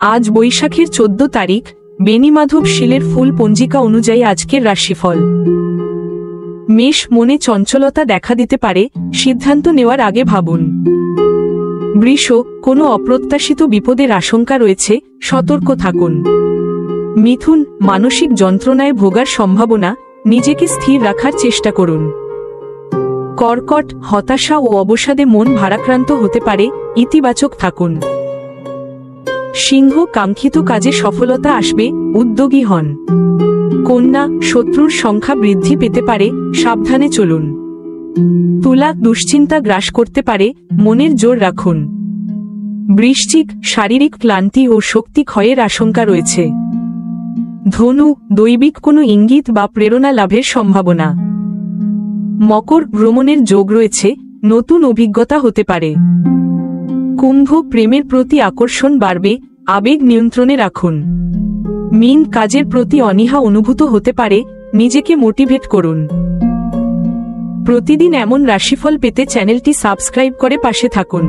আজ বৈশাখের 14 তারিখ। বেণীমাধব শীলের ফুল পঞ্জিকা অনুযায়ী আজকের রাশিফল। মেষ, মনে চঞ্চলতা দেখা দিতে পারে, সিদ্ধান্ত নেওয়ার আগে ভাবুন। বৃষ, কোনো অপ্রত্যাশিত বিপদের আশঙ্কা রয়েছে, সতর্ক থাকুন। মিথুন, মানসিক যন্ত্রণায় ভোগার সম্ভাবনা, নিজেকে স্থির রাখার চেষ্টা করুন। কর্কট, হতাশা ও অবসাদে মন ভারাক্রান্ত হতে পারে, ইতিবাচক থাকুন। সিংহ, কাঙ্ক্ষিত কাজে সফলতা আসবে, উদ্যোগী হন। কন্যা, শত্রুর সংখ্যা বৃদ্ধি পেতে পারে, সাবধানে চলুন। তুলা, দুশ্চিন্তা গ্রাস করতে পারে, মনের জোর রাখুন। বৃশ্চিক, শারীরিক ক্লান্তি ও শক্তি ক্ষয়ের আশঙ্কা রয়েছে। ধনু, দৈবিক কোনো ইঙ্গিত বা প্রেরণা লাভের সম্ভাবনা। মকর, ভ্রমণের যোগ রয়েছে, নতুন অভিজ্ঞতা হতে পারে। কুম্ভ, প্রেমের প্রতি আকর্ষণ বাড়বে, আবেগ নিয়ন্ত্রণে রাখুন। মীন, কাজের প্রতি অনীহা অনুভূত হতে পারে, নিজেকে মোটিভেট করুন। প্রতিদিন এমন রাশিফল পেতে চ্যানেলটি সাবস্ক্রাইব করে পাশে থাকুন।